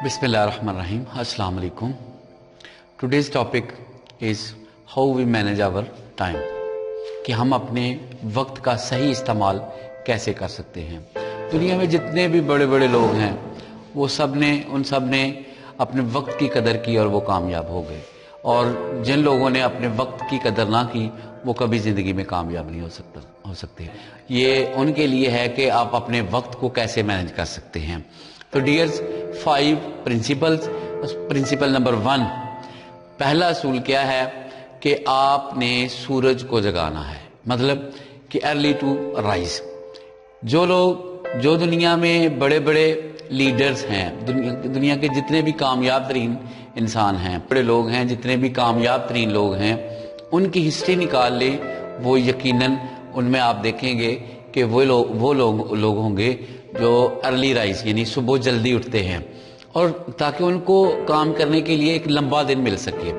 Bismillahirrahmanirrahim. Assalamu alaikum. Today's topic is how we manage our time. کہ ہم اپنے وقت کا صحیح استعمال کیسے کر سکتے ہیں. دنیا میں جتنے بھی بڑے بڑے لوگ ہیں وہ ان سب نے اپنے وقت کی قدر کی اور وہ کامیاب ہو گئے, اور جن لوگوں نے اپنے وقت کی قدر نہ کی وہ کبھی زندگی میں کامیاب نہیں ہو سکتے. یہ ان کے لیے ہے کہ آپ اپنے وقت کو کیسے مینج کر سکتے ہیں. تو ڈیئرز 5 پرنسپلز. پرنسپل نمبر 1, پہلا اصول کیا ہے کہ آپ نے سورج کو جگانا ہے, مطلب کہ ارلی ٹو رائز. جو دنیا میں بڑے بڑے لیڈرز ہیں, دنیا کے جتنے بھی کامیاب ترین انسان ہیں, بڑے لوگ ہیں, جتنے بھی کامیاب ترین لوگ ہیں, ان کی ہسٹری نکال لیں, وہ یقیناً ان میں آپ دیکھیں گے کہ وہ لوگ ہوں گے جو ارلی رائز یعنی صبح جلدی اٹھتے ہیں, اور تاکہ ان کو کام کرنے کے لیے ایک لمبا دن مل سکے,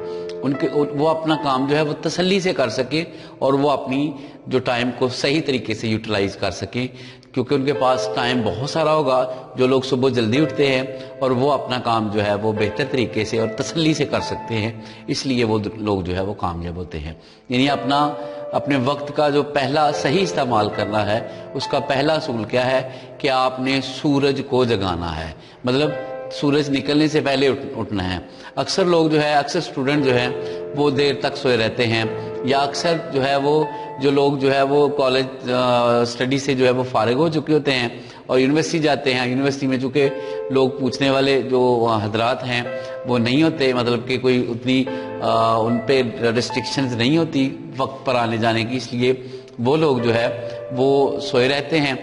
وہ اپنا کام جو ہے وہ تسلی سے کر سکیں, اور وہ اپنی جو ٹائم کو صحیح طریقے سے یوٹیلائز کر سکیں, کیونکہ ان کے پاس ٹائم بہت سارا ہوگا. جو لوگ صبح جلدی اٹھتے ہیں اور وہ اپنا کام جو ہے وہ بہتر طریقے سے اور تسلی سے کر سکتے ہیں, اس لیے وہ لوگ جو ہے وہ کامیاب ہوتے ہیں. یعنی اپنے وقت کا جو پہلا صحیح استعمال کرنا ہے, اس کا پہلا اصول کیا ہے کہ آپ نے سورج کو جگانا ہے, مطلب سورج نکلنے سے پہلے اٹھنا ہے. اکثر لوگ جو ہے, اکثر اسٹوڈنٹ جو ہیں وہ دیر تک سوئے رہتے ہیں, یا اکثر جو لوگ جو ہے وہ کالج اسٹڈی سے جو ہے وہ فارغ ہو چکے ہوتے ہیں اور یونیورسٹی جاتے ہیں. یونیورسٹی میں چونکہ لوگ پوچھنے والے جو حضرات ہیں وہ نہیں ہوتے, مطلب کہ کوئی اتنی ان پہ ریسٹرکشنز نہیں ہوتی وقت پر آنے جانے کی, اس لیے وہ لوگ جو ہے وہ سوئے رہتے ہیں,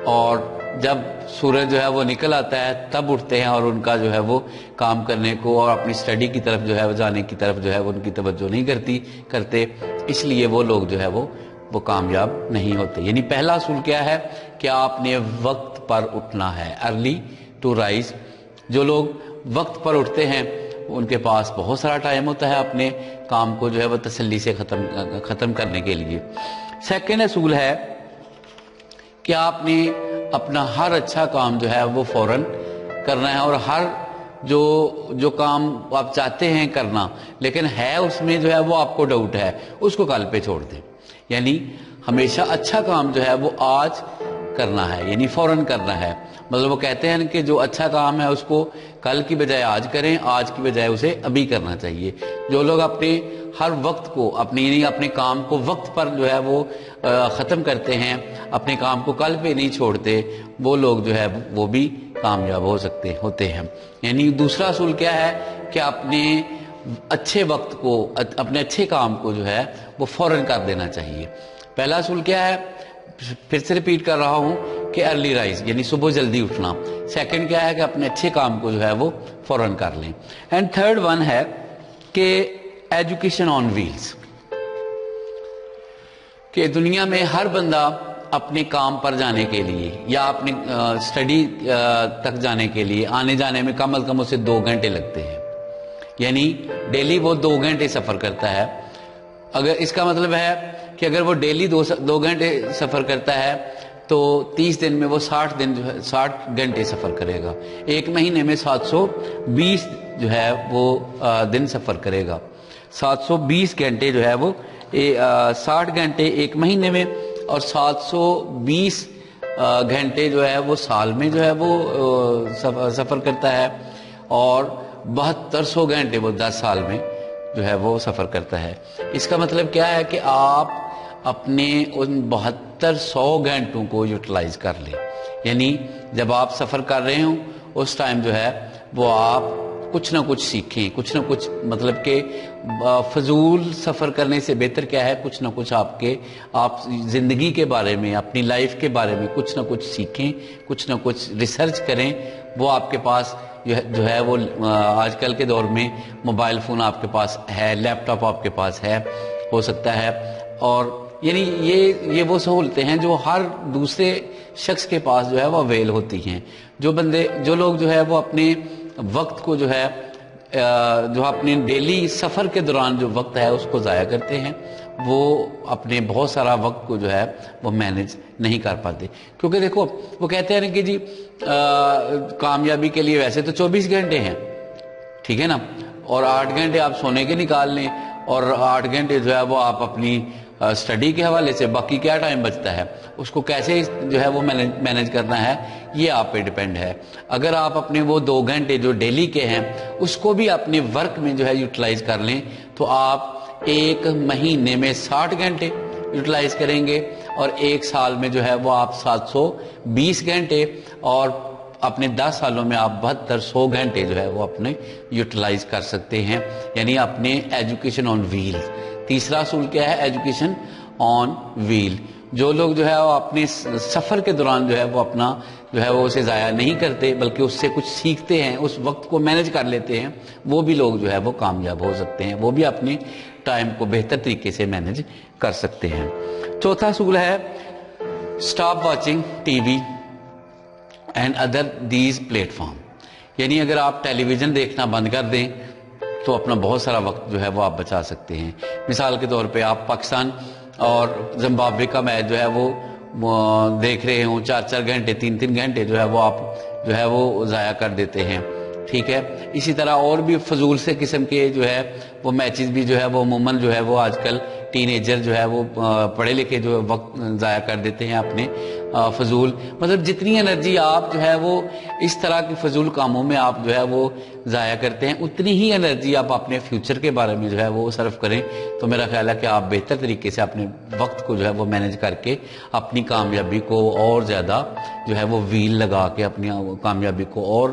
اور جب سورج جو ہے وہ نکل آتا ہے تب اٹھتے ہیں, اور ان کا جو ہے وہ کام کرنے کو اور اپنی اسٹڈی کی طرف جو ہے وہ جانے کی طرف جو ہے وہ ان کی توجہ نہیں کرتے, اس لیے وہ لوگ جو ہے وہ کامیاب نہیں ہوتے. یعنی پہلا اصول کیا ہے کہ آپ نے وقت پر اٹھنا ہے, ارلی ٹو رائز. جو لوگ وقت پر اٹھتے ہیں ان کے پاس بہت سارا ٹائم ہوتا ہے اپنے کام کو جو ہے وہ تسلی سے ختم کرنے کے لیے. سیکنڈ اصول ہے کہ آپ نے اپنا ہر اچھا کام جو ہے وہ فوراً کرنا ہے, اور ہر جو کام آپ چاہتے ہیں کرنا لیکن ہے اس میں جو ہے وہ آپ کو ڈاؤٹ ہے, اس کو کل پہ چھوڑ دیں. یعنی ہمیشہ اچھا کام جو ہے وہ آج کرنا ہے, یعنی فوراً کرنا ہے. مطلب وہ کہتے ہیں کہ جو اچھا کام ہے اس کو کل کی بجائے آج کریں, آج کی بجائے اسے ابھی کرنا چاہیے. جو لوگ اپنے ہر وقت کو یعنی اپنے کام کو وقت پر جو ہے وہ ختم کرتے ہیں, اپنے کام کو کل پہ نہیں چھوڑتے, وہ لوگ جو ہے وہ بھی کامیاب ہوتے ہیں. یعنی دوسرا اصول کیا ہے کہ اپنے اچھے وقت کو, اپنے اچھے کام کو جو ہے وہ فوراً کر دینا چاہیے. پہلا اصول کیا ہے, پھر سے ریپیٹ کر رہا ہوں, کہ ارلی رائز یعنی صبح جلدی اٹھنا. سیکنڈ کیا ہے کہ اپنے اچھے کام کو جو ہے وہ فوراً کر لیں. اینڈ تھرڈ ون ہے کہ ایجوکیشن آن ویلز, کہ دنیا میں ہر بندہ اپنے کام پر جانے کے لیے یا اپنی اسٹڈی تک جانے کے لیے آنے جانے میں کم از کم اسے 2 گھنٹے لگتے ہیں. یعنی ڈیلی وہ 2 گھنٹے سفر کرتا ہے. اگر اس کا مطلب ہے کہ اگر وہ ڈیلی 2 گھنٹے سفر کرتا ہے تو 30 دن میں وہ 60 گھنٹے سفر کرے گا. ایک مہینے میں 720 جو ہے وہ دن سفر کرے گا. 720 گھنٹے جو ہے وہ 60 گھنٹے ایک مہینے میں, اور 720 گھنٹے جو ہے وہ سال میں جو ہے وہ سفر کرتا ہے, اور 7200 گھنٹے وہ 10 سال میں جو ہے وہ سفر کرتا ہے. اس کا مطلب کیا ہے کہ آپ اپنے ان 7200 گھنٹوں کو یوٹیلائز کر لیں. یعنی جب آپ سفر کر رہے ہوں اس ٹائم جو ہے وہ آپ کچھ نہ کچھ سیکھیں, کچھ نہ کچھ, مطلب کہ فضول سفر کرنے سے بہتر کیا ہے, کچھ نہ کچھ آپ زندگی کے بارے میں, اپنی لائف کے بارے میں کچھ نہ کچھ سیکھیں, کچھ نہ کچھ ریسرچ کریں. وہ آپ کے پاس جو ہے وہ آج کل کے دور میں موبائل فون آپ کے پاس ہے, لیپ ٹاپ آپ کے پاس ہے, ہو سکتا ہے. اور یعنی یہ وہ سہولتیں ہیں جو ہر دوسرے شخص کے پاس جو ہے وہ اویل ہوتی ہیں. جو لوگ جو ہے وہ اپنے وقت کو جو ہے اپنے ڈیلی سفر کے دوران جو وقت ہے اس کو ضائع کرتے ہیں, وہ اپنے بہت سارا وقت کو جو ہے وہ مینج نہیں کر پاتے. کیونکہ دیکھو وہ کہتے ہیں کہ جی کامیابی کے لیے ویسے تو 24 گھنٹے ہیں, ٹھیک ہے نا, اور 8 گھنٹے آپ سونے کے نکال لیں اور 8 گھنٹے جو ہے وہ آپ اپنی اسٹڈی کے حوالے سے, باقی کیا ٹائم بچتا ہے اس کو کیسے جو ہے وہ مینج کرنا ہے یہ آپ پہ ڈیپینڈ ہے. اگر آپ اپنے وہ 2 گھنٹے جو ڈیلی کے ہیں اس کو بھی اپنے ورک میں جو ہے یوٹیلائز کر لیں تو آپ ایک مہینے میں 60 گھنٹے یوٹیلائز کریں گے اور ایک سال میں جو ہے وہ آپ 720 گھنٹے اور اپنے 10 سالوں میں آپ 7200 گھنٹے جو ہے وہ اپنے یوٹیلائز کر سکتے ہیں, یعنی اپنے ایجوکیشن آن ویل. تیسرا اصول کیا ہے؟ ایجوکیشن آن ویل. جو لوگ جو ہے وہ اپنے سفر کے دوران جو ہے وہ اپنا جو ہے وہ اسے ضائع نہیں کرتے بلکہ اس سے کچھ سیکھتے ہیں, اس وقت کو مینج کر لیتے ہیں, وہ بھی لوگ جو ہے وہ کامیاب ہو سکتے ہیں, وہ بھی اپنے ٹائم کو بہتر طریقے سے مینج کر سکتے ہیں. چوتھا اصول ہے stop watching T V and other these plate form. یعنی اگر آپ ٹیلی ویژن دیکھنا بند کر دیں تو اپنا بہت سارا وقت جو ہے وہ آپ بچا سکتے ہیں. مثال کے طور پہ آپ پاکستان اور زمبابوے کا میچ جو ہے وہ دیکھ رہے ہوں, 4 گھنٹے 3 گھنٹے جو ہے وہ آپ جو ہے وہ ضائع کر دیتے ہیں, ٹھیک ہے. اسی طرح اور بھی فضول سے قسم کے جو ہے وہ میچز بھی جو ہے وہ عموماً جو ہے وہ آج کل ٹین ایجر جو ہے وہ پڑھے لکھے جو وقت ضائع کر دیتے ہیں اپنے فضول. مطلب جتنی انرجی آپ جو ہے وہ اس طرح کی فضول کاموں میں آپ جو ہے وہ ضائع کرتے ہیں اتنی ہی انرجی آپ اپنے فیوچر کے بارے میں جو ہے وہ صرف کریں تو میرا خیال ہے کہ آپ بہتر طریقے سے اپنے وقت کو جو ہے وہ مینج کر کے اپنی کامیابی کو اور زیادہ جو ہے وہ ویل لگا کے اپنی کامیابی کو اور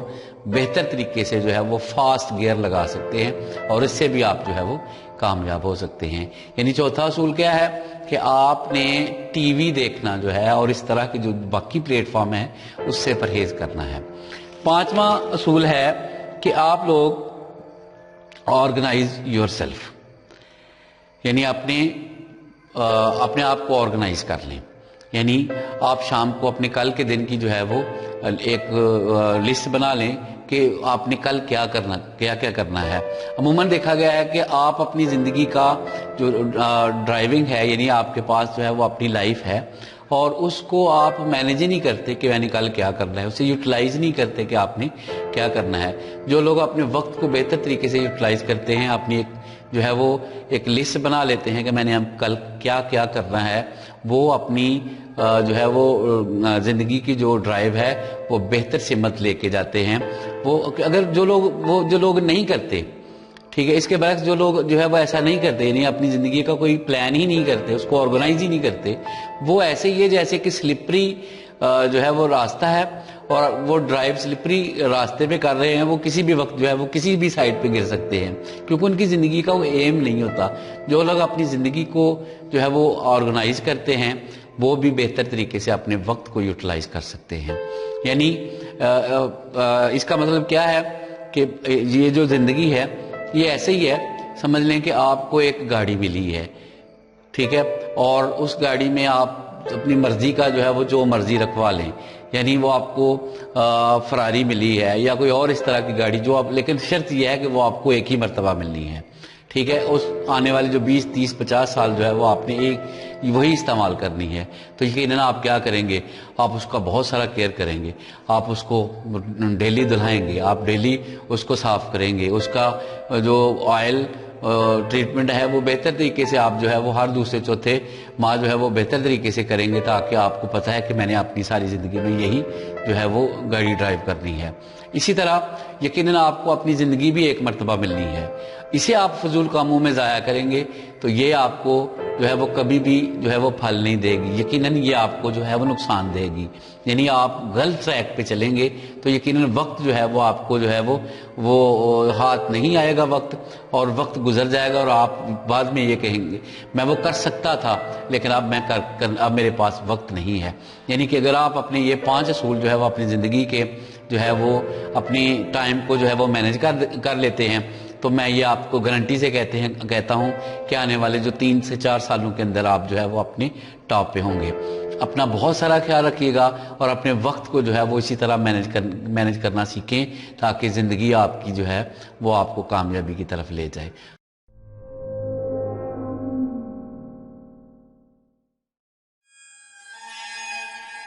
بہتر طریقے سے جو ہے وہ فاسٹ گیئر لگا سکتے ہیں اور اس سے بھی آپ جو ہے وہ کامیاب ہو سکتے ہیں. یعنی چوتھا اصول کیا ہے کہ آپ نے ٹی وی دیکھنا جو ہے اور اس طرح کی جو باقی پلیٹ فارم ہیں اس سے پرہیز کرنا ہے. پانچواں اصول ہے کہ آپ لوگ آرگنائز یور سیلف, یعنی اپنے آپ کو آرگنائز کر لیں. یعنی آپ شام کو اپنے کل کے دن کی جو ہے وہ ایک لسٹ بنا لیں کہ آپ نے کل کیا کرنا ہے. عموماً دیکھا گیا ہے کہ آپ اپنی زندگی کا جو ڈرائیونگ ہے, یعنی آپ کے پاس جو ہے وہ اپنی لائف ہے اور اس کو آپ مینیج ہی نہیں کرتے کہ میں نے کل کیا کرنا ہے, اسے یوٹیلائز نہیں کرتے کہ آپ نے کیا کرنا ہے. جو لوگ اپنے وقت کو بہتر طریقے سے یوٹیلائز کرتے ہیں, اپنی جو ہے وہ ایک لسٹ بنا لیتے ہیں کہ میں نے کل کیا کرنا ہے, وہ اپنی جو ہے وہ زندگی کی جو ڈرائیو ہے وہ بہتر سمت لے کے جاتے ہیں. وہ اگر جو لوگ نہیں کرتے, ٹھیک ہے, اس کے برعکس جو لوگ جو ہے وہ ایسا نہیں کرتے, یعنی اپنی زندگی کا کوئی پلان ہی نہیں کرتے, اس کو آرگنائز ہی نہیں کرتے, وہ ایسے ہی ہے جیسے کہ سلپری جو ہے وہ راستہ ہے اور وہ ڈرائیو سلپری راستے پہ کر رہے ہیں, وہ کسی بھی وقت جو ہے وہ کسی بھی سائڈ پہ گر سکتے ہیں کیونکہ ان کی زندگی کا وہ ایم نہیں ہوتا. جو لوگ اپنی زندگی کو جو ہے وہ آرگنائز کرتے ہیں وہ بھی بہتر طریقے سے اپنے وقت کو یوٹیلائز کر سکتے ہیں. یعنی اس کا مطلب کیا ہے کہ یہ جو زندگی ہے یہ ایسے ہی ہے, سمجھ لیں کہ آپ کو ایک گاڑی ملی ہے, ٹھیک ہے, اور اس گاڑی میں آپ اپنی مرضی کا جو ہے وہ جو مرضی رکھوا لیں. یعنی وہ آپ کو فراری ملی ہے یا کوئی اور اس طرح کی گاڑی جو آپ, لیکن شرط یہ ہے کہ وہ آپ کو ایک ہی مرتبہ ملنی ہے, ٹھیک ہے. اس آنے والے جو 20 30 50 سال جو ہے وہ آپ نے وہی استعمال کرنی ہے. تو یقیناً آپ کیا کریں گے, آپ اس کا بہت سارا کیئر کریں گے, آپ اس کو ڈیلی دھلائیں گے, آپ ڈیلی اس کو صاف کریں گے, اس کا جو آئل ٹریٹمنٹ ہے وہ بہتر طریقے سے آپ جو ہے وہ ہر دوسرے چوتھے ماہ جو ہے وہ بہتر طریقے سے کریں گے تاکہ آپ کو پتہ ہے کہ میں نے اپنی ساری زندگی میں یہی جو ہے وہ گاڑی ڈرائیو کرنی ہے. اسی طرح یقیناً آپ کو اپنی زندگی بھی ایک مرتبہ ملنی ہے, اسے آپ فضول کاموں میں ضائع کریں گے تو یہ آپ کو جو ہے وہ کبھی بھی جو ہے وہ پھل نہیں دے گی, یقیناً یہ آپ کو جو ہے وہ نقصان دے گی. یعنی آپ غلط ٹریک پہ چلیں گے تو یقیناً وقت جو ہے وہ آپ کو جو ہے وہ ہاتھ نہیں آئے گا وقت, اور وقت گزر جائے گا اور آپ بعد میں یہ کہیں گے میں وہ کر سکتا تھا لیکن اب میرے پاس وقت نہیں ہے. یعنی کہ اگر آپ اپنے یہ 5 اصول جو ہے وہ اپنی زندگی کے جو ہے وہ اپنی ٹائم کو جو ہے وہ مینج کر لیتے ہیں تو میں یہ آپ کو گارنٹی سے کہتا ہوں کہ آنے والے جو 3 سے 4 سالوں کے اندر آپ جو ہے وہ اپنے ٹاپ پہ ہوں گے. اپنا بہت سارا خیال رکھیے گا اور اپنے وقت کو جو ہے وہ اسی طرح مینج کرنا سیکھیں تاکہ زندگی آپ کی جو ہے وہ آپ کو کامیابی کی طرف لے جائے.